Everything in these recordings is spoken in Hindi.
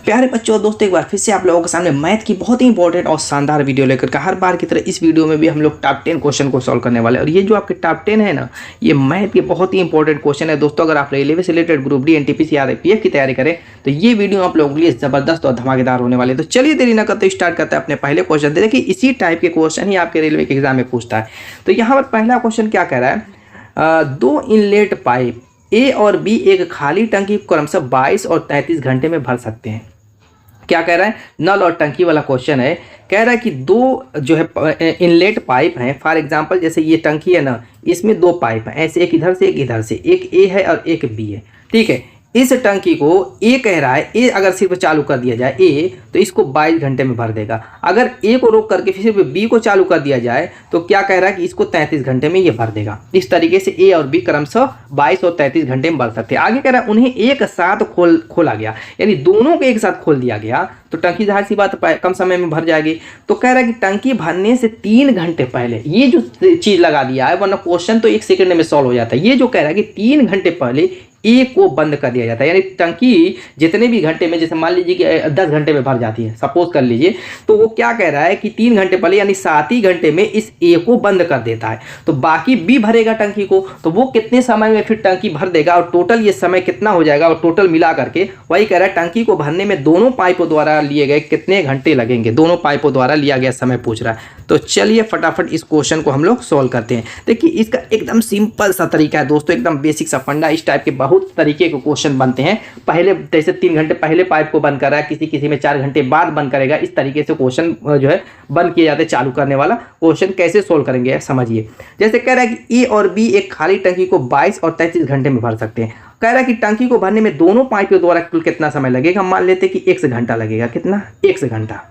प्यारे बच्चों और दोस्तों, एक बार फिर से आप लोगों के सामने मैथ की बहुत ही इंपॉर्टेंट और शानदार वीडियो लेकर हर बार की तरह इस वीडियो में भी हम लोग टॉप 10 क्वेश्चन को सॉल्व करने वाले हैं। और ये जो आपके टॉप 10 है ना, ये मैथ के बहुत ही इंपॉर्टेंट क्वेश्चन है दोस्तों। अगर आप रेलवे से related group D, NTPC, RPF की तैयारी करें तो ये वीडियो आप लोगों के लिए जबरदस्त और धमाकेदार होने वाले। तो चलिए देरी न करते स्टार्ट करते हैं अपने पहले क्वेश्चन। देखिए इसी टाइप के क्वेश्चन ही आपके रेलवे के एग्जाम में पूछता है। तो यहाँ पर पहला क्वेश्चन क्या कह रहा है, दो इनलेट पाइप ए और बी एक खाली टंकी को क्रमशः 22 और 33 घंटे में भर सकते हैं। क्या कह रहा है, नल और टंकी वाला क्वेश्चन है। कह रहा है कि दो जो है इनलेट पाइप हैं, फॉर एग्जांपल जैसे ये टंकी है ना, इसमें दो पाइप हैं, ऐसे एक इधर से एक इधर से, एक ए है और एक बी है। ठीक है, इस टंकी को ए कह रहा है, ए अगर सिर्फ चालू कर दिया जाए ए तो इसको 22 घंटे में भर देगा। अगर ए को रोक करके फिर सिर्फ बी को चालू कर दिया जाए तो क्या कह रहा है कि इसको 33 घंटे में ये भर देगा। इस तरीके से ए और बी क्रमशः 22 और 33 घंटे में भर सकते हैं। आगे कह रहा है उन्हें एक साथ खोला गया, यानी दोनों को एक साथ खोल दिया गया तो टंकी जाहिर सी बात कम समय में भर जाएगी। तो कह रहा है कि टंकी भरने से 3 घंटे पहले, ये जो चीज़ लगा दिया है, वरना क्वेश्चन तो 1 सेकंड में सॉल्व हो जाता है। ये जो कह रहा है कि 3 घंटे पहले ए को बंद कर दिया जाता है, यानी टंकी जितने भी घंटे में, जैसे मान लीजिए कि 10 घंटे में भर जाती है, सपोज कर लीजिए, तो वो क्या कह रहा है कि 3 घंटे पहले यानी 7 ही घंटे में इस ए को बंद कर देता है। तो बाकी बी भरेगा टंकी को, तो वो कितने समय में फिर टंकी भर देगा और टोटल ये समय कितना हो जाएगा, और टोटल मिला करके वही कह रहा है टंकी को भरने में दोनों पाइपों द्वारा लिए गए कितने घंटे लगेंगे, दोनों पाइपों द्वारा लिया गया समय पूछ रहा है। तो चलिए फटाफट इस क्वेश्चन को हम लोग सॉल्व करते हैं। देखिए इसका एकदम सिंपल सा तरीका है दोस्तों, एकदम बेसिक सा फंडा। इस टाइप के बहुत तरीके के क्वेश्चन बनते हैं। पहले जैसे 3 घंटे पहले पाइप को बंद कर रहा है, किसी किसी में 4 घंटे बाद बंद करेगा। इस तरीके से क्वेश्चन जो है बंद किए जाते हैं। चालू करने वाला क्वेश्चन कैसे सोल्व करेंगे समझिए। जैसे कह रहा है कि ए और बी एक खाली टंकी को 22 और 33 घंटे में भर सकते हैं। कह रहा है कि टंकी को भरने में दोनों पाइपों द्वारा कुल कितना समय लगेगा। मान लेते हैं कि 1 घंटा लगेगा। कितना, 1 घंटा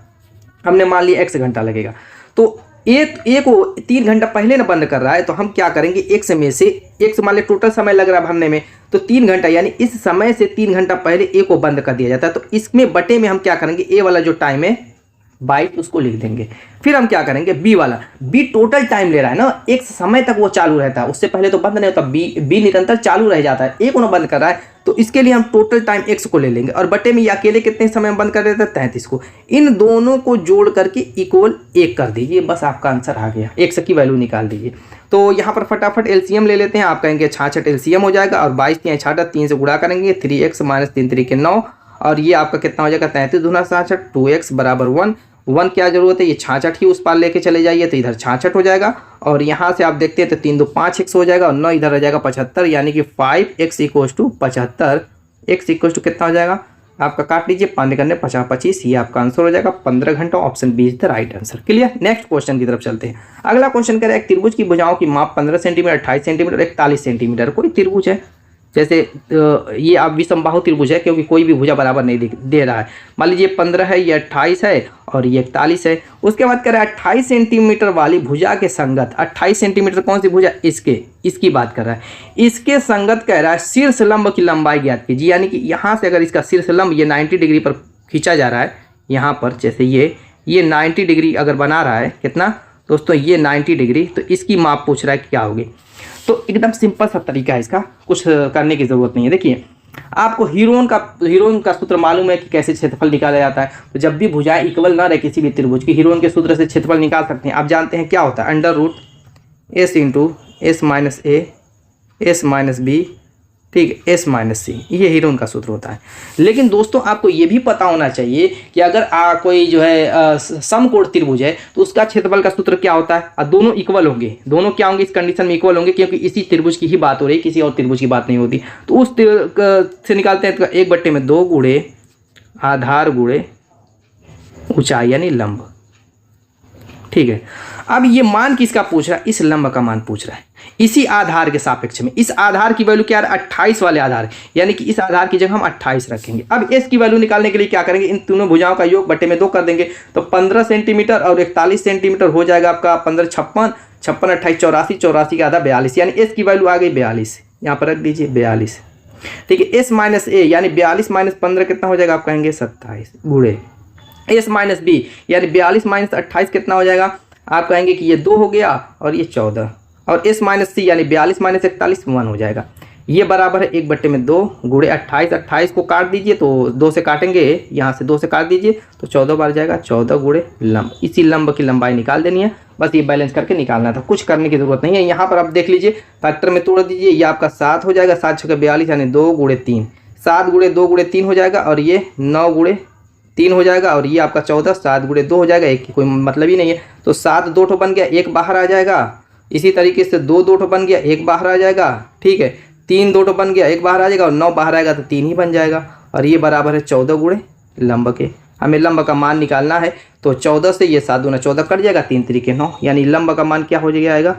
हमने मान लिया, 1 घंटा लगेगा। तो ए को 3 घंटा पहले ना बंद कर रहा है, तो हम क्या करेंगे, एक में से एक से मान लिया टोटल समय लग रहा है भरने में, तो 3 घंटा, यानी इस समय से 3 घंटा पहले ए को बंद कर दिया जाता है। तो इसमें बटे में हम क्या करेंगे, ए वाला जो टाइम है 22 उसको लिख देंगे। फिर हम क्या करेंगे, बी वाला, बी टोटल टाइम ले रहा है ना, एक समय तक वो चालू रहता है, उससे पहले तो बंद नहीं होता। बी निरंतर चालू रह जाता है, ए को ना बंद कर रहा है, तो इसके लिए हम टोटल टाइम x को ले लेंगे और बटे में ये अकेले कितने समय में बंद कर देता है, 33 को। इन दोनों को जोड़ करके इक्वल 1 कर दीजिए, बस आपका आंसर आ गया। x की वैल्यू निकाल दीजिए। तो यहाँ पर फटाफट एलसीएम ले लेते हैं। आप कहेंगे 66 एलसीएम हो जाएगा, और 22 या 66 3 से गुणा करेंगे, 3x - 3 3 के 9, और ये आपका कितना हो जाएगा, 33 दूना 66, 2x बराबर 1। 1 क्या जरूरत है, ये 66 ही उस पार लेके चले जाइए तो इधर 66 हो जाएगा, और यहाँ से आप देखते हैं तो 3 2 5x हो जाएगा, और 9 इधर हो जाएगा 75, यानी कि 5x = 75। x = कितना हो जाएगा, आपका काट लीजिए, 5 करने 50 25, ये आपका आंसर हो जाएगा 15 घंटा। Option B is the right answer. Clear. Next question की तरफ चलते हैं। अगला क्वेश्चन कह रहा है एक त्रिभुज की भुजाओं की माप 15 सेंटीमीटर, 28 सेंटीमीटर, 41 सेंटीमीटर। कोई त्रिभुज है, जैसे ये आप विषमबाहु त्रिभुज है, क्योंकि कोई भी भुजा बराबर नहीं दे रहा है। मान लीजिए 15 है, ये 28 है और ये 41 है। उसके बाद कह रहा है 28 सेंटीमीटर वाली भुजा के संगत, 28 सेंटीमीटर कौन सी भुजा, इसकी बात कर रहा है। इसके संगत कह रहा है शीर्ष लंब की लंबाई ज्ञात कीजिए, यानी कि यहाँ से अगर इसका शीर्ष लंब ये 90 डिग्री पर खींचा जा रहा है, यहाँ पर जैसे ये 90 डिग्री अगर बना रहा है, कितना दोस्तों, ये 90 डिग्री, तो इसकी माप पूछ रहा है क्या होगी। तो एकदम सिंपल सा तरीका है, इसका कुछ करने की ज़रूरत नहीं है। देखिए आपको हीरोन का सूत्र मालूम है कि कैसे क्षेत्रफल निकाला जाता है। तो जब भी भुजाएं इक्वल ना रहे किसी भी त्रिभुज की, हीरोन के सूत्र से क्षेत्रफल निकाल सकते हैं। आप जानते हैं क्या होता है, √S × S - A S - B, ठीक है, S - C, ये हीरोन का सूत्र होता है। लेकिन दोस्तों आपको ये भी पता होना चाहिए कि अगर कोई जो है समकोण त्रिभुज है तो उसका क्षेत्रफल का सूत्र क्या होता है, और दोनों इक्वल होंगे। दोनों क्या होंगे, इस कंडीशन में इक्वल होंगे, क्योंकि इसी त्रिभुज की ही बात हो रही है, किसी और त्रिभुज की बात नहीं होती। तो उस से निकालते हैं तो 1/2 गुणे आधार गुणे ऊंचाई, यानी लंब। ठीक है, अब ये मान किसका पूछ रहा है, इस लंब का मान पूछ रहा है, इसी आधार के सापेक्ष में। इस आधार की वैल्यू क्या है, 28 वाले आधार, यानी कि इस आधार की जगह हम 28 रखेंगे। अब s की वैल्यू निकालने के लिए क्या करेंगे, इन तीनों भुजाओं का योग बटे में 2 कर देंगे, तो 15 सेंटीमीटर और 41 सेंटीमीटर हो जाएगा आपका 15 56, 56 28 84, 84 का आधा 42, यानी s की वैल्यू आ गई 42। यहाँ पर रख दीजिए 42। ठीक है, S - A यानी 42 - 15 कितना हो जाएगा, आप कहेंगे 27 गुणे S - B यानी 42 - 28 कितना हो जाएगा, आप कहेंगे कि ये 2 हो गया और ये 14, और S - C यानी 42 - 41 1 हो जाएगा। ये बराबर है 1/2 गुणे 28। 28 को काट दीजिए तो 2 से काटेंगे, यहाँ से 2 से काट दीजिए तो 14 बार जाएगा। 14 गुणे लंब, इसी लंब की लंबाई निकाल देनी है, बस ये बैलेंस करके निकालना था, कुछ करने की जरूरत नहीं है। यहाँ पर आप देख लीजिए फैक्टर में तोड़ दीजिए, ये आपका 7 हो जाएगा, 7 छक्के 42 यानी 2 गुणे 3, 7 गुणे 2 गुणे 3 हो जाएगा, और ये 9 गुणे 3 हो जाएगा, और ये आपका 14, 7 गुणे 2 हो जाएगा, एक की कोई मतलब ही नहीं है। तो 7 2 ठो बन गया, एक बाहर आ जाएगा। इसी तरीके से 2 2 ठो बन गया, एक बाहर आ जाएगा, ठीक है। 3 2 ठो बन गया, एक बाहर आ जाएगा, और 9 बाहर आएगा तो 3 ही बन जाएगा, और ये बराबर है 14 गुणे लंब के। हमें लंब का मान निकालना है, तो 14 से ये 7 दूना 14 कट जाएगा, 3 3 9, यानी लंब का मान क्या हो जाएगा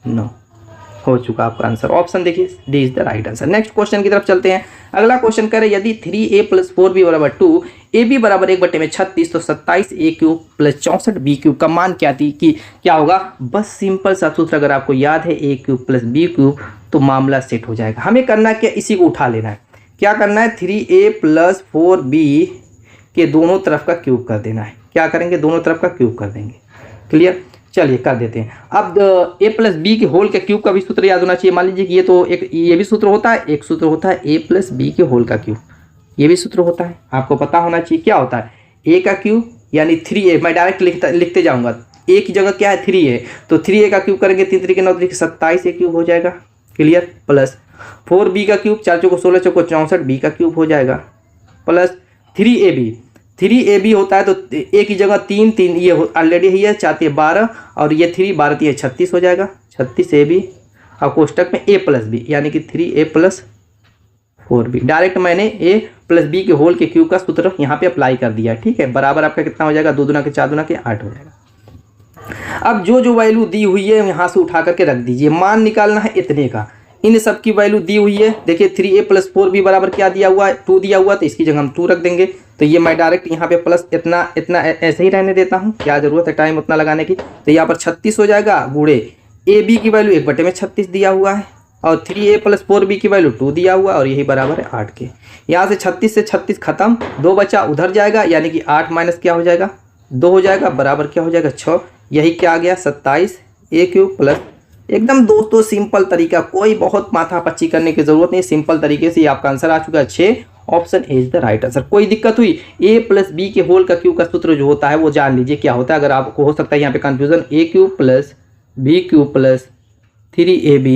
9। हो चुका आपका आंसर, ऑप्शन देखिए D is the right answer. Next question की तरफ चलते हैं। अगला क्वेश्चन करें, यदि 3a + 4b = 2, ab बराबर 1/36, तो 27a³ + 64b³ का मान क्या होगा। बस सिंपल सा सूत्र अगर आपको याद है a³ + b³ तो मामला सेट हो जाएगा। हमें करना क्या, इसी को उठा लेना है। क्या करना है, 3a + 4b के दोनों तरफ का क्यूब कर देना है। क्या करेंगे, दोनों तरफ का क्यूब कर देंगे। क्लियर, चलिए कर देते हैं। अब a + b के होल के क्यूब का भी सूत्र याद होना चाहिए। मान लीजिए कि ये भी सूत्र होता है, एक सूत्र होता है a + b के होल का क्यूब, ये भी सूत्र होता है, आपको पता होना चाहिए। क्या होता है, a का क्यूब यानी 3a, मैं डायरेक्ट लिखते जाऊंगा, a की जगह क्या है 3a, तो 3a का क्यूब करेंगे 3 3 9 27a³ हो जाएगा। क्लियर, प्लस 4b का क्यूब 4 चौको 16 चौको 64 b का क्यूब हो जाएगा, प्लस 3ab होता है तो a की जगह 3 3 ये ऑलरेडी ही है, 4 3 12, और ये 3 12 3 36 हो जाएगा, 36ab, और कोष्टक में a + b यानी कि 3a + 4b। डायरेक्ट मैंने a + b के होल के क्यूब का सूत्र यहाँ पे अप्लाई कर दिया, ठीक है। बराबर आपका कितना हो जाएगा, 2 दूना के 4 दूना के 8 हो जाएगा। अब जो वैल्यू दी हुई है यहाँ से उठा करके रख दीजिए, मान निकालना है इतने का। इन सब की वैल्यू दी हुई है, देखिए 3a + 4b बराबर क्या दिया हुआ है, 2 दिया हुआ, तो इसकी जगह हम 2 रख देंगे। तो ये मैं डायरेक्ट यहाँ पे प्लस इतना ऐसे ही रहने देता हूँ, क्या जरूरत है टाइम उतना लगाने की। तो यहाँ पर 36 हो जाएगा, गुणे ab की वैल्यू 1/36 दिया हुआ है, और 3a + 4b की वैल्यू 2 दिया हुआ है, और यही बराबर है 8 के। यहाँ से 36 से 36 खत्म, 2 बचा उधर जाएगा, यानी कि 8 माइनस क्या हो जाएगा 2 हो जाएगा, बराबर क्या हो जाएगा 6। यही क्या आ गया 27a³ प्लस, एकदम दोस्तों सिंपल तरीका, कोई बहुत माथापच्ची करने की जरूरत नहीं, सिंपल तरीके से आपका आंसर आ चुका है 6। Option A is the right answer. कोई दिक्कत हुई, a + b के होल का क्यूब का सूत्र जो होता है वो जान लीजिए क्या होता है। अगर आपको हो सकता है यहाँ पे confusion, a³ + b³ + 3ab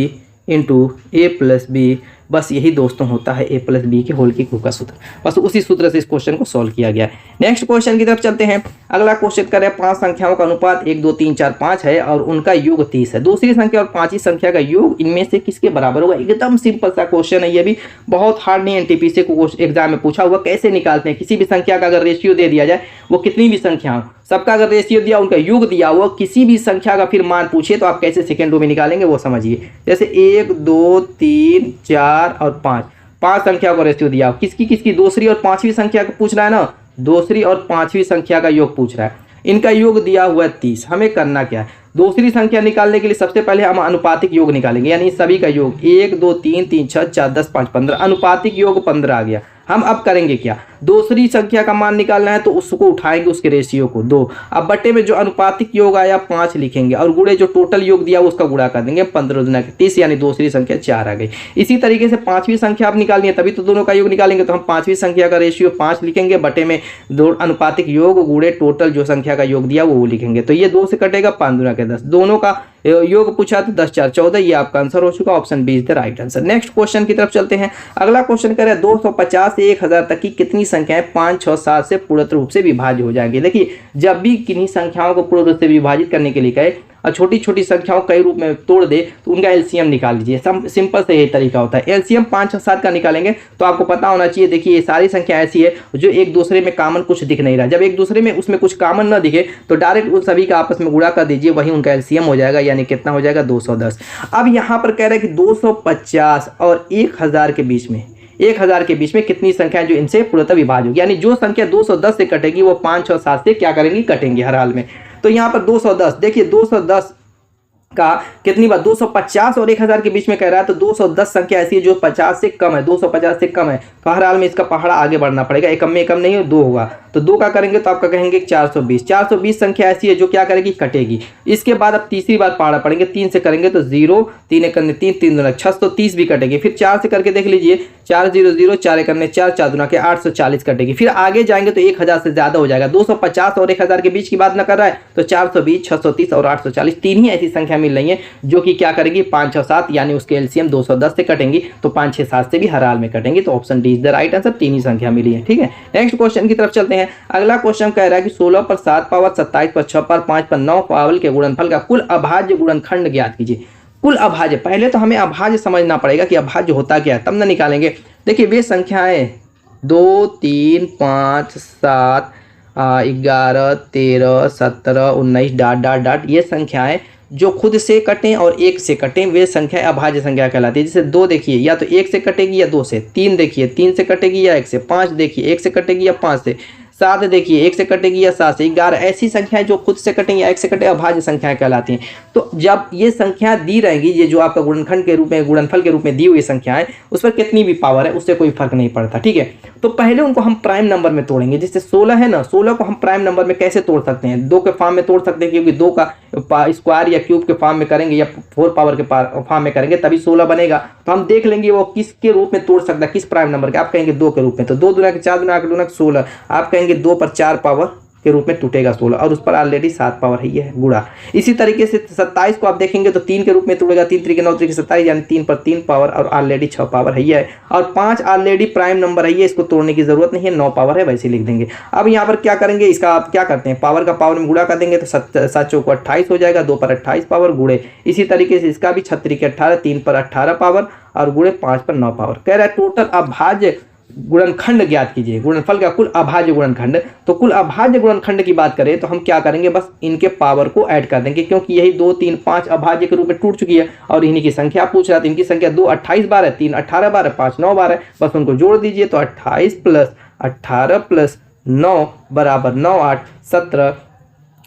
× a + b, बस यही दोस्तों होता है a + b के होल के क्यूब का सूत्र। बस उसी सूत्र से इस क्वेश्चन को सॉल्व किया गया है। नेक्स्ट क्वेश्चन की तरफ चलते हैं। अगला क्वेश्चन करें, 5 संख्याओं का अनुपात 1 2 3 4 5 है और उनका योग 30 है। दूसरी संख्या और पांचवी संख्या का योग इनमें से किसके बराबर होगा। एकदम सिंपल सा क्वेश्चन है, ये भी बहुत हार्ड नहीं, एनटीपीसी को एग्जाम में पूछा हुआ। कैसे निकालते हैं, किसी भी संख्या का अगर रेशियो दे दिया जाए, वो कितनी भी संख्या हो, सबका अगर रेशियो दिया, उनका योग दिया हुआ, किसी भी संख्या का फिर मान पूछे तो आप कैसे सेकेंडों में निकालेंगे वो समझिए। जैसे 1 2 3 4 और 5, 5 संख्या को रेशियो दिया, किसकी दूसरी और पांचवी संख्या को पूछ रहा है ना, दूसरी और पांचवी संख्या का योग पूछ रहा है। इनका योग दिया हुआ है 30। हमें करना क्या है, दूसरी संख्या निकालने के लिए सबसे पहले हम अनुपातिक योग निकालेंगे, यानी सभी का योग 1 2 3 3 6 4 10 5 15, अनुपातिक योग 15 आ गया। हम अब करेंगे क्या, दूसरी संख्या का मान निकालना है तो उसको उठाएंगे, उसके रेशियो को 2, अब बट्टे में जो अनुपातिक योग आया 5 लिखेंगे, और गुणे जो टोटल योग दिया उसका गुणा कर देंगे, 15 दूना 30, यानी दूसरी संख्या 4 आ गई। इसी तरीके से पांचवी संख्या आप निकालनी है, तभी तो दोनों का योग निकालेंगे, तो हम पांचवी संख्या का रेशियो 5 लिखेंगे, बटे में 2 अनुपातिक योग गुणे टोटल जो संख्या का योग दिया वो लिखेंगे। तो ये 2 से कटेगा, 5 दूना 10, दोनों का योग पूछा तो 10 4 14, ये आपका आंसर हो चुका। Option B is the right answer. Next question की तरफ चलते हैं। अगला क्वेश्चन करें, 250 से 1000 तक की कितनी संख्याएं 5 6 7 से पूर्ण रूप से विभाज्य हो जाएंगी। देखिए, जब भी किन्हीं संख्याओं को पूर्ण रूप से विभाजित करने के लिए कहे और छोटी छोटी संख्याओं कई रूप में तोड़ दे तो उनका एलसीएम निकाल लीजिए। सिंपल से यही तरीका होता है। एलसीएम 5 6 7 का निकालेंगे तो आपको पता होना चाहिए, देखिए ये सारी संख्या ऐसी है जो एक दूसरे में कॉमन कुछ दिख नहीं रहा। जब एक दूसरे में उसमें कुछ कॉमन ना दिखे तो डायरेक्ट उन सभी का आपस में गुणा कर दीजिए, वही उनका एलसीएम हो जाएगा, यानी कितना हो जाएगा 210। अब यहाँ पर कह रहे हैं कि 250 और 1000 के बीच में, 1000 के बीच में कितनी संख्या जो इनसे पूर्णतः विभाज्य होगी, यानी जो संख्या 210 से कटेगी वो 5 6 7 से क्या करेंगी, कटेंगी हर हाल में। तो यहाँ पर 210, देखिए 210 का कितनी बार 250 और 1000 के बीच में कह रहा है, तो 210 संख्या ऐसी है जो 50 से कम है, 250 से कम है, तो हर हाल में इसका पहाड़ा आगे बढ़ना पड़ेगा, एकम में एकम नहीं हो 2 होगा, तो 2 का करेंगे तो आपका कहेंगे 420। 420 संख्या ऐसी है जो क्या करेगी, कटेगी। इसके बाद अब तीसरी बार पहाड़ा पढ़ेंगे, 3 से करेंगे तो 0, 3 एक करने 3, 3 दूना 630 भी कटेगी। फिर 4 से करके देख लीजिए, 4 0 0, 4 एक करने 4, 4 दूना के 840 कटेगी। फिर आगे जाएंगे तो 1000 से ज्यादा हो जाएगा। 250 और 1000 के बीच की बात ना कर रहा है तो 420, 630 और 840 तीन ही ऐसी संख्या मिल रही है जो कि क्या करेगी, 5 6 7 यानी उसके एलसीएम 210 से कटेंगी तो 5 6 7 से भी हर हाल में कटेंगी। तो option D is the right answer, तीन ही संख्या मिली है। ठीक है, नेक्स्ट क्वेश्चन की तरफ चलते हैं। अगला क्वेश्चन कह रहा है कि 16 पर 7 पावर, 27 पर 6 पावर, 5 पर 9 पावर के गुणनफल का कुल अभाज्य गुणनखंड ज्ञात कीजिए। कुल अभाज्य, पहले तो हमें अभाज्य समझना पड़ेगा कि अभाज्य होता क्या है, तब ना निकालेंगे। देखिए वे संख्याएं 2 3 5 7 11 13 17 19 डॉट डॉट डॉट, ये संख्याएं जो खुद से कटें और 1 से कटें वे संख्या अभाज्य संख्या कहलाती है। जैसे 2 देखिए या तो 1 से कटेगी या 2 से, 3 देखिए 3 से कटेगी या 1 से, 5 देखिए 1 से कटेगी या 5 से, 7 देखिए 1 से कटेगी या 7 से, 11 ऐसी संख्याएं जो खुद से कटें या 1 से कटे अभाज्य संख्याएं कहलाती हैं। तो जब ये संख्या दी रहेगी, ये जो आपका गुणनखंड के रूप में, गुणनफल के रूप में दी हुई संख्याएं, उस पर कितनी भी पावर है उससे कोई फर्क नहीं पड़ता। ठीक है, तो पहले उनको हम प्राइम नंबर में तोड़ेंगे। जैसे 16 है ना, 16 को हम प्राइम नंबर में कैसे तोड़ सकते हैं, 2 के फॉर्म में तोड़ सकते हैं, क्योंकि 2 का स्क्वायर या क्यूब के फॉर्म में करेंगे या 4 पावर के फॉर्म में करेंगे तभी 16 बनेगा। तो हम देख लेंगे वो किसके रूप में तोड़ सकता है, किस प्राइम नंबर के। आप कहेंगे 2 के रूप में, तो 2 दूना के 4 दूना 8 दूना 16, आप कहेंगे 2 पर 4 पावर के रूप में टूटेगा 16 और उस पर ऑलरेडी 7 पावर है, ये है गुणा। इसी तरीके से 27 को आप देखेंगे तो 3 के रूप में तोड़ेगा, 3 3 9 3 27 यानी 3 पर 3 पावर और ऑलरेडी 6 पावर है, ये है। और 5 ऑलरेडी प्राइम नंबर है, ये इसको तोड़ने की जरूरत नहीं है, 9 पावर है वैसे लिख देंगे। अब यहाँ पर क्या करेंगे, इसका आप क्या करते हैं, पावर का पावर में गुणा कर देंगे तो 7 चौको 28 हो जाएगा, 2 पर 28 पावर गुणे। इसी तरीके से इसका भी 36 के 18, 3 पर 18 पावर और गुणे 5 पर 9 पावर। कह रहा है टोटल अभाज्य गुणनखंड ज्ञात कीजिए, गुणनफल का कुल अभाज्य गुणनखंड। तो कुल अभाज्य गुणनखंड की बात करें तो हम क्या करेंगे, बस इनके पावर को ऐड कर देंगे, क्योंकि यही 2 3 5 अभाज्य के रूप में टूट चुकी है और इन्हीं की संख्या पूछ रहा था। इनकी संख्या 2 28 बार है, 3 18 बार है, 5 9 बार है, बस उनको जोड़ दीजिए तो 28 प्लस 18 प्लस 9 बराबर 9 8 17,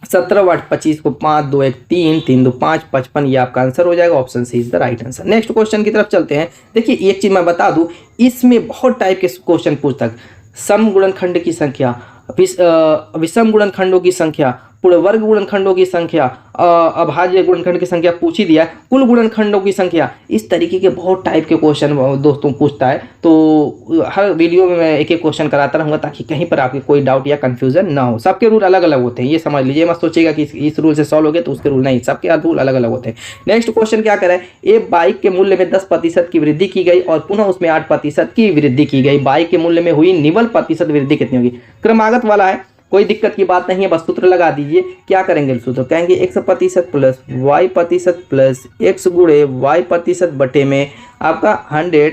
17 8 25 को 5 2 1 3 3 2 5 55, ये आपका आंसर हो जाएगा। Option C is the right answer. Next question की तरफ चलते हैं। देखिए एक चीज मैं बता दूं, इसमें बहुत टाइप के क्वेश्चन पूछता है। सम गुणनखंड की संख्या, विषम गुणनखंडों की संख्या, पूर्ण वर्ग गुणनखंडों की संख्या, अभाज्य गुणनखंड की संख्या पूछ ही दिया, कुल गुणनखंडों की संख्या, इस तरीके के बहुत टाइप के क्वेश्चन दोस्तों पूछता है। तो हर वीडियो में मैं एक एक क्वेश्चन कराता रहूँगा ताकि कहीं पर आपके कोई डाउट या कंफ्यूजन ना हो। सबके रूल अलग अलग होते हैं, ये समझ लीजिए, मत सोचिएगा कि इस रूल से सॉल्व हो गया तो उसके रूल नहीं, सबके रूल अलग अलग होते हैं। नेक्स्ट क्वेश्चन क्या करे, एक बाइक के मूल्य में 10% की वृद्धि की गई और पुनः उसमें 8% की वृद्धि की गई, बाइक के मूल्य में हुई निवल प्रतिशत वृद्धि कितनी होगी। क्रमागत वाला है, कोई दिक्कत की बात नहीं है, बस सूत्र लगा दीजिए। क्या करेंगे सूत्र, कहेंगे x% plus y% plus x गुणे y% बटे में आपका 100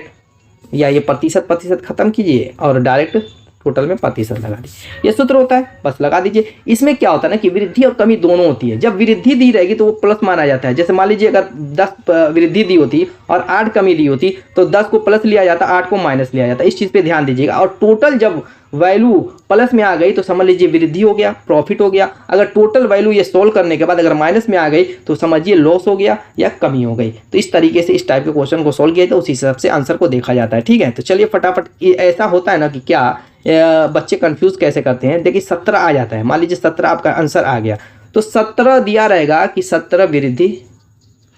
या ये प्रतिशत खत्म कीजिए और डायरेक्ट टोटल में प्रतिशत लगा दीजिए, ये सूत्र होता है, बस लगा दीजिए। इसमें क्या होता है ना कि वृद्धि और कमी दोनों होती है। जब वृद्धि दी रहेगी तो वो प्लस माना जाता है। जैसे मान लीजिए अगर 10 वृद्धि दी होती और 8 कमी दी होती तो 10 को प्लस लिया जाता, 8 को माइनस लिया जाता। इस चीज़ पे ध्यान दीजिएगा। और टोटल जब वैल्यू प्लस में आ गई तो समझ लीजिए वृद्धि हो गया, प्रॉफिट हो गया। अगर टोटल वैल्यू ये सोल्व करने के बाद अगर माइनस में आ गई तो समझिए लॉस हो गया या कमी हो गई। तो इस तरीके से इस टाइप के क्वेश्चन को सोल्व किया तो उसी हिसाब से आंसर को देखा जाता है। ठीक है, तो चलिए फटाफट, ऐसा होता है ना कि क्या बच्चे कंफ्यूज कैसे करते हैं। देखिए 17 आ जाता है, मान लीजिए 17 आपका आंसर आ गया तो 17 दिया रहेगा कि 17 वृद्धि,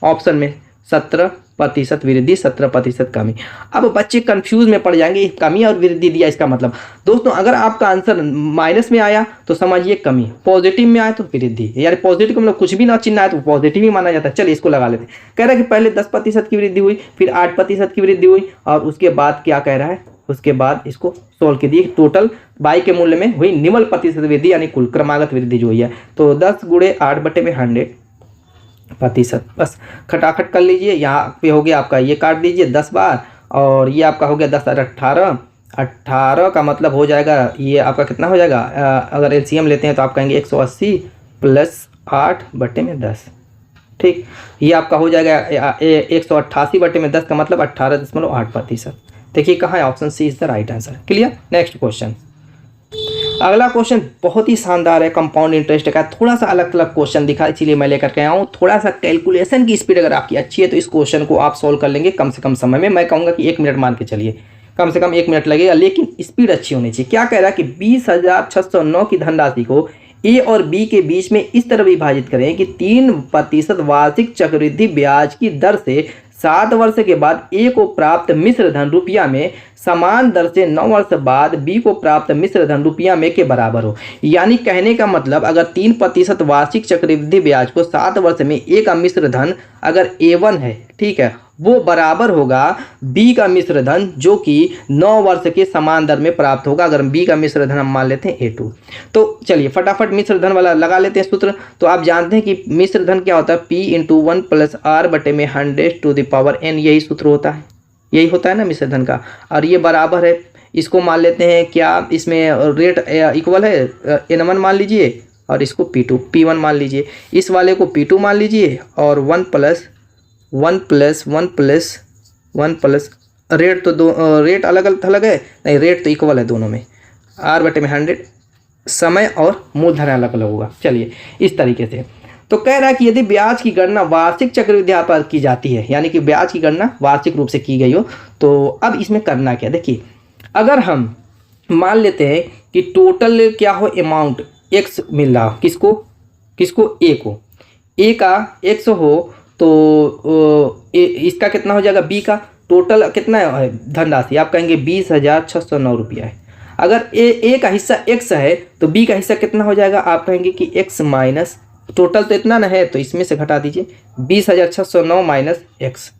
ऑप्शन में 17% वृद्धि 17% कमी। अब बच्चे कंफ्यूज में पड़ जाएंगे, कमी और वृद्धि दिया इसका मतलब। दोस्तों अगर आपका आंसर माइनस में आया तो समझिए कमी, पॉजिटिव में आया तो वृद्धि, यानी पॉजिटिव का मतलब कुछ भी ना चिन्ह आए तो पॉजिटिव ही माना जाता है। चलिए इसको लगा लेते हैं। कह रहा है कि पहले 10% की वृद्धि हुई, फिर 8% की वृद्धि हुई और उसके बाद क्या कह रहा है, उसके बाद इसको सोल्व कीजिए। टोटल बाई के मूल्य में हुई निवल प्रतिशत वृद्धि यानी कुल क्रमागत वृद्धि जो हुई है तो 10 गुणे 8 बटे में 100%, बस खटाखट कर लीजिए। यहाँ पे हो गया आपका, ये काट दीजिए 10 बार और ये आपका हो गया 10 और 18, 18 का मतलब हो जाएगा ये आपका कितना हो जाएगा, अगर एलसीएम लेते हैं तो आप कहेंगे 180 प्लस 8 बटे में 10। ठीक, ये आपका हो जाएगा 188 बटे में 10 का मतलब 18.8%। देखिए कहाँ है, option C is the right answer. Clear. Next question, अगला क्वेश्चन बहुत ही शानदार है, कंपाउंड इंटरेस्ट का, थोड़ा सा अलग अलग क्वेश्चन दिखा इसलिए मैं लेकर के आया हूँ। थोड़ा सा कैलकुलेशन की स्पीड अगर आपकी अच्छी है तो इस क्वेश्चन को आप सॉल्व कर लेंगे कम से कम समय में। मैं कहूँगा कि 1 मिनट मान के चलिए, कम से कम 1 मिनट लगेगा, लेकिन स्पीड अच्छी होनी चाहिए। क्या कह रहा है कि 20,609 की धनराशि को ए और बी के बीच में इस तरह विभाजित करें कि 3% वार्षिक चक्रवृद्धि ब्याज की दर से 7 वर्ष के बाद ए को प्राप्त मिश्र धन रुपया में समान दर से 9 वर्ष बाद बी को प्राप्त मिश्र धन रुपया में के बराबर हो। यानी कहने का मतलब अगर 3% वार्षिक चक्रवृद्धि ब्याज को 7 वर्ष में ए का मिश्र धन अगर A1 है, ठीक है, वो बराबर होगा बी का मिश्र धन जो कि 9 वर्ष के समान दर में प्राप्त होगा। अगर बी का मिश्र धन हम मान लेते हैं A2। तो चलिए फटाफट मिश्र धन वाला लगा लेते हैं सूत्र। तो आप जानते हैं कि मिश्र धन क्या होता है, P × 1 + R बटे में 100⁻n, यही सूत्र होता है, यही होता है ना मिश्र धन का। और ये बराबर है, इसको मान लेते हैं क्या, इसमें रेट इक्वल है, N1 मान लीजिए और इसको P1 मान लीजिए, इस वाले को P2 मान लीजिए और 1 प्लस रेट तो रेट अलग अलग है, नहीं रेट तो इक्वल है दोनों में, R बटे में 100, समय और मूलधन अलग अलग होगा। चलिए इस तरीके से। तो कह रहा है कि यदि ब्याज की गणना वार्षिक चक्रवृद्धि आधार पर की जाती है, यानी कि ब्याज की गणना वार्षिक रूप से की गई हो, तो अब इसमें करना क्या, देखिए अगर हम मान लेते हैं कि टोटल क्या हो अमाउंट x मिल रहा, किसको a को, a का x हो तो इसका कितना हो जाएगा, b का टोटल कितना है धनराशि, आप कहेंगे 20,609 रुपया है। अगर a का हिस्सा x है तो b का हिस्सा कितना हो जाएगा, आप कहेंगे कि x माइनस टोटल तो इतना ना है तो इसमें से घटा दीजिए 20,609 माइनस x,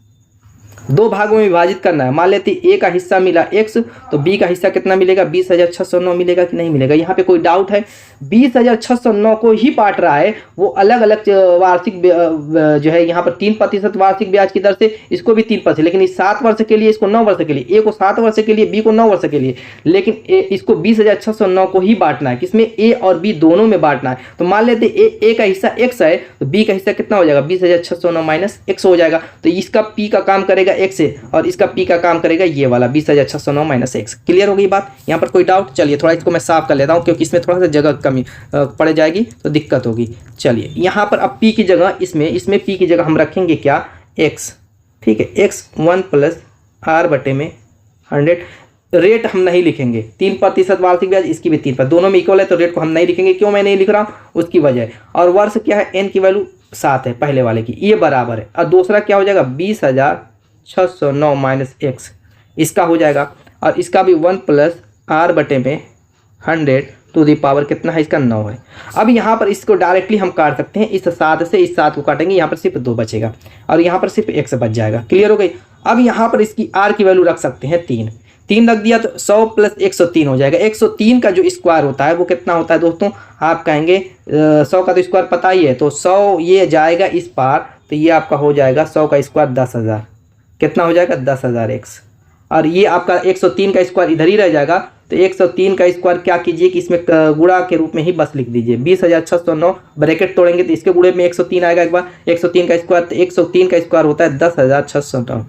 2 भागों में विभाजित करना है। मान लेते a का हिस्सा मिला x तो b का हिस्सा कितना मिलेगा, 20,609 मिलेगा कि नहीं मिलेगा। यहाँ पे कोई डाउट है, 20,609 को ही बांट रहा है, वो अलग अलग वार्षिक जो है यहाँ पर 3% वार्षिक ब्याज की दर से, इसको भी 3%, लेकिन इस 7 वर्ष के लिए, इसको 9 वर्ष के लिए, a को 7 वर्ष के लिए, b को 9 वर्ष के लिए, लेकिन इसको 20,609 को ही बांटना है, किसमें a और b दोनों में बांटना है। तो मान लेते a का हिस्सा x है तो b का हिस्सा कितना हो जाएगा, 20,609 माइनस x हो जाएगा। तो इसका p का काम करेगा x से और इसका p का काम करेगा ये वाला 20,609 माइनस x। क्लियर हो गई बात, यहाँ पर कोई डाउट। चलिए थोड़ा इसको मैं साफ कर लेता हूँ क्योंकि इसमें थोड़ा सा जगह कमी पड़ जाएगी तो दिक्कत होगी। चलिए यहाँ पर अब p की जगह इसमें p की जगह हम रखेंगे क्या, x, ठीक है, x 1 + R बटे में 100। रेट हम नहीं लिखेंगे, 3% वार्षिक ब्याज, इसकी भी 3%, दोनों में इक्वल है तो रेट को हम नहीं लिखेंगे। क्यों मैं नहीं लिख रहा हूँ, उसकी वजह है। और वर्ष क्या है, n की वैल्यू 7 है पहले वाले की, ये बराबर है। और दूसरा क्या हो जाएगा, 20,609 माइनस x, इसका हो जाएगा। और इसका भी 1 + R बटे में 100 टू दी पावर कितना है, इसका 9 है। अब यहाँ पर इसको डायरेक्टली हम काट सकते हैं, इस 7 से इस 7 को काटेंगे, यहाँ पर सिर्फ 2 बचेगा और यहाँ पर सिर्फ x बच जाएगा। क्लियर हो गई। अब यहाँ पर इसकी R की वैल्यू रख सकते हैं 3 रख दिया तो 100 + 103 हो जाएगा। 103 का जो स्क्वायर होता है वो कितना होता है दोस्तों, आप कहेंगे 100 का तो स्क्वायर पता ही है, तो 100 ये जाएगा इस पार, तो ये आपका हो जाएगा 100 का स्क्वायर 10,000, कितना हो जाएगा 10,000 x। और ये आपका 103 का स्क्वायर इधर ही रह जाएगा, तो 103 का स्क्वायर क्या कीजिए कि इसमें गुणा के रूप में ही बस लिख दीजिए, 20,609 ब्रैकेट तोड़ेंगे तो इसके गुणे में 103 आएगा एक बार, 103 का स्क्वायर, तो 103 का स्क्वायर होता है 10,609,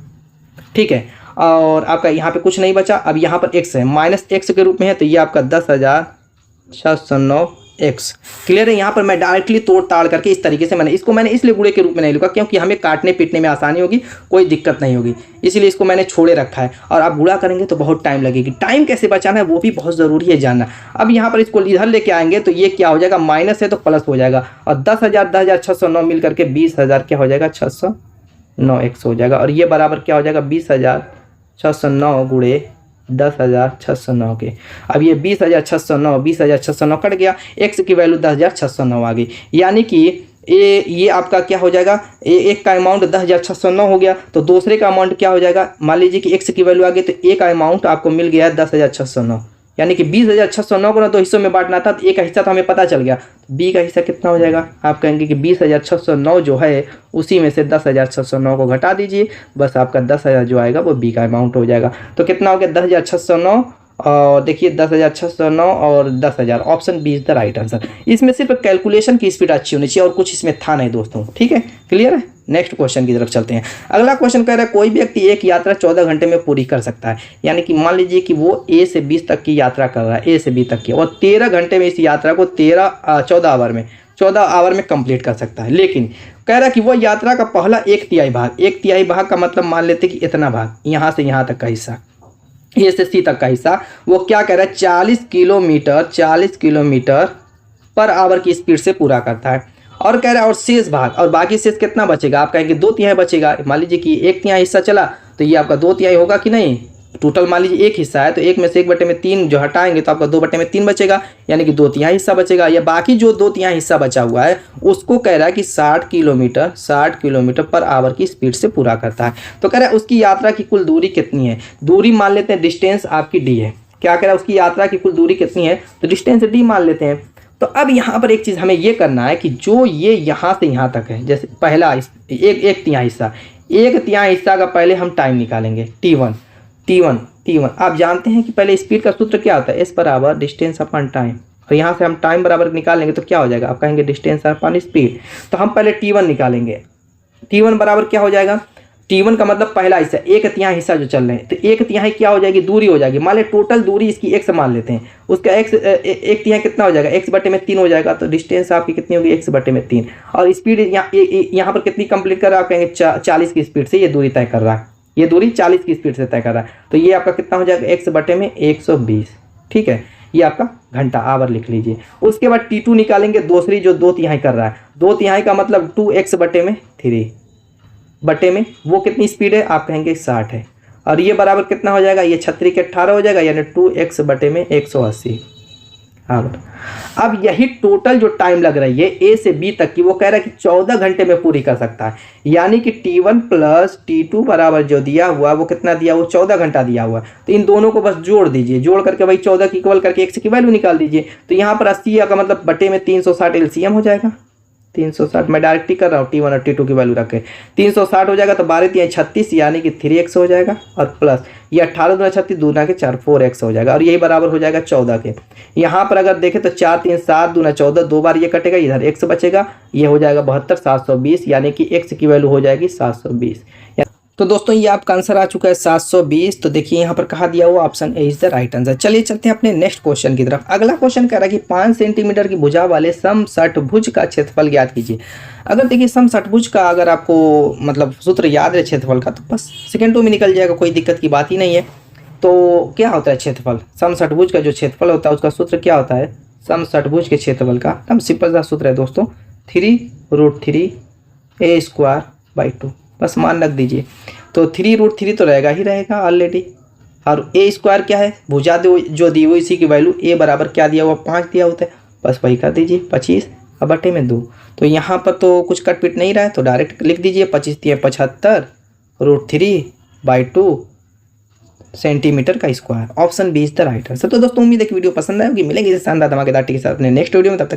ठीक है। और आपका यहाँ पे कुछ नहीं बचा। अब यहाँ पर x है, माइनस x के रूप में है, तो ये आपका 10,609 x। क्लियर है। यहाँ पर मैं डायरेक्टली तोड़ ताड़ करके इस तरीके से मैंने इसलिए गुणे के रूप में नहीं लिखा क्योंकि हमें काटने पीटने में आसानी होगी, कोई दिक्कत नहीं होगी, इसीलिए इसको मैंने छोड़े रखा है। और आप गुणा करेंगे तो बहुत टाइम लगेगी, टाइम कैसे बचाना है वो भी बहुत ज़रूरी है जानना। अब यहाँ पर इसको इधर लेके आएंगे तो ये क्या हो जाएगा, माइनस है तो प्लस हो जाएगा, और 10,609 मिल करके 20,000 क्या हो जाएगा, 609 x हो जाएगा। और ये बराबर क्या हो जाएगा, 20,609 गुणे 10,609 के। अब ये 20,609 कट गया, x की वैल्यू 10,609 आ गई, यानी कि ये आपका क्या हो जाएगा, एक का अमाउंट 10,609 हो गया, तो दूसरे का अमाउंट क्या हो जाएगा, मान लीजिए कि x की वैल्यू आ गई, तो एक का अमाउंट आपको मिल गया 10,609, यानी कि 20,609 को ना 2 हिस्सों में बांटना था, तो एक का हिस्सा तो हमें पता चल गया, b का हिस्सा कितना हो जाएगा, आप कहेंगे कि 20,609 जो है उसी में से 10,609 को घटा दीजिए, बस आपका 10,000 जो आएगा वो b का अमाउंट हो जाएगा। तो कितना हो गया, 10,609, और देखिए 10,609 और 10,000, option B is the right answer. इसमें सिर्फ कैलकुलेशन की स्पीड अच्छी होनी चाहिए और कुछ इसमें था नहीं दोस्तों, ठीक है, क्लियर है। नेक्स्ट क्वेश्चन की तरफ चलते हैं। अगला क्वेश्चन कह रहा है कोई व्यक्ति एक यात्रा 14 घंटे में पूरी कर सकता है, यानी कि मान लीजिए कि वो A से 20 तक की यात्रा कर रहा है, A से B तक की, और 13 घंटे में इस यात्रा को 14 आवर में कंप्लीट कर सकता है। लेकिन कह रहा है कि वो यात्रा का पहला 1/3 भाग, 1/3 भाग का मतलब मान लेते कि इतना भाग यहाँ से यहाँ तक का हिस्सा, ए से सी तक का हिस्सा, वो क्या कह रहा है 40 किलोमीटर पर आवर की स्पीड से पूरा करता है। और कह रहा है और शेष भाग, और बाकी शेष कितना बचेगा, आप कहेंगे 2/3 बचेगा। मान लीजिए कि 1/3 हिस्सा चला तो ये आपका 2/3 होगा कि नहीं। टोटल मान लीजिए एक हिस्सा है तो एक में से 1/3 जो हटाएंगे तो आपका 2/3 बचेगा, यानी कि 2/3 हिस्सा बचेगा। या बाकी जो 2/3 हिस्सा बचा हुआ है उसको कह रहा है कि 60 किलोमीटर पर आवर की स्पीड से पूरा करता है। तो कह रहा है उसकी यात्रा की कुल दूरी कितनी है। दूरी मान लेते हैं डिस्टेंस आपकी डी है। क्या कह रहा है उसकी यात्रा की कुल दूरी कितनी है, तो डिस्टेंस डी मान लेते हैं। तो अब यहाँ पर एक चीज़ हमें ये करना है कि जो ये यहाँ से यहाँ तक है, जैसे पहला एक तिहाई हिस्सा, 1/3 हिस्सा का पहले हम टाइम निकालेंगे T1। आप जानते हैं कि पहले स्पीड का सूत्र क्या होता है, एस बराबर डिस्टेंस अपॉन टाइम। और यहाँ से हम टाइम बराबर निकालेंगे तो क्या हो जाएगा, आप कहेंगे डिस्टेंस अपॉन स्पीड। तो हम पहले T1 निकालेंगे। T1 बराबर क्या हो जाएगा, T1 का मतलब पहला हिस्सा, 1/3 हिस्सा जो चल रहे हैं, तो 1/3 क्या हो जाएगी, दूरी हो जाएगी। मान ले टोटल दूरी इसकी x मान लेते हैं, उसका x 1/3 कितना हो जाएगा, x/3 हो जाएगा। तो डिस्टेंस आपकी कितनी होगी, x/3। और स्पीड यहाँ पर कितनी कंप्लीट कर रहा है, आप कहेंगे 40 की स्पीड से ये दूरी तय कर रहा है, ये दूरी 40 की स्पीड से तय कर रहा है। तो ये आपका कितना हो जाएगा, x/120। ठीक है, ये आपका घंटा आवर लिख लीजिए। उसके बाद T2 निकालेंगे, दूसरी जो 2/3 कर रहा है, 2/3 का मतलब 2x/3 बटे में वो कितनी स्पीड है, आप कहेंगे 60 है। और ये बराबर कितना हो जाएगा, ये 36 के 18 हो जाएगा, यानी 2x/180 आवर। अब यही टोटल जो टाइम लग रही है ए से बी तक की, वो कह रहा है कि 14 घंटे में पूरी कर सकता है। यानी कि T1 प्लस T2 बराबर जो दिया हुआ वो कितना दिया हुआ, 14 घंटा दिया हुआ। तो इन दोनों को बस जोड़ दीजिए, जोड़ करके वही 14 की इक्वल करके x की वैल्यू निकाल दीजिए। तो यहाँ पर 80 का मतलब बटे में 360 LCM हो जाएगा। 360 मैं डायरेक्ट ही कर रहा हूँ, T1 और T2 की वैल्यू रख के 360 हो जाएगा। तो 12×3 = 36, यानी कि 3x हो जाएगा। और प्लस ये 18 × 36 2 के 4 4x हो जाएगा। और यही बराबर हो जाएगा 14 के। यहाँ पर अगर देखें तो 4×3 = 7 2 × 14, 2 बार ये कटेगा, इधर x बचेगा, ये हो जाएगा 72 720, यानी कि x की वैल्यू हो जाएगी 720। तो दोस्तों ये आपका आंसर आ चुका है 720। तो देखिए यहाँ पर कहा दिया हुआ option A is the right answer. चलिए चलते हैं अपने नेक्स्ट क्वेश्चन की तरफ। अगला क्वेश्चन कह रहा है कि 5 सेंटीमीटर की भुजा वाले समषटभुज का क्षेत्रफल ज्ञात कीजिए। अगर देखिए समषटभुज का अगर आपको मतलब सूत्र याद है क्षेत्रफल का, तो बस सेकेंडों में निकल जाएगा, कोई दिक्कत की बात ही नहीं है। तो क्या होता है क्षेत्रफल, समषटभुज का जो क्षेत्रफल होता है उसका सूत्र क्या होता है, समषटभुज के क्षेत्रफल का एकदम सिंपल सा सूत्र है दोस्तों, 3√3a²/2। बस मान रख दीजिए। तो 3√3 तो रहेगा ही रहेगा ऑलरेडी। और a² क्या है, भुजा जो दी हुई इसी की वैल्यू a बराबर क्या दिया हुआ, 5 दिया होता है, बस वही कर दीजिए 25 और बटे में 2। तो यहाँ पर तो कुछ कट पिट नहीं रहा है, तो डायरेक्ट लिख दीजिए 25×3 = 75 √3/2 सेंटीमीटर का square. Option B is the right answer. तो दोस्तों उम्मीद है कि वीडियो पसंद आएगी। मिलेंगे इस शानदार धमाकेदार के साथ अपने नेक्स्ट वीडियो में, तब तक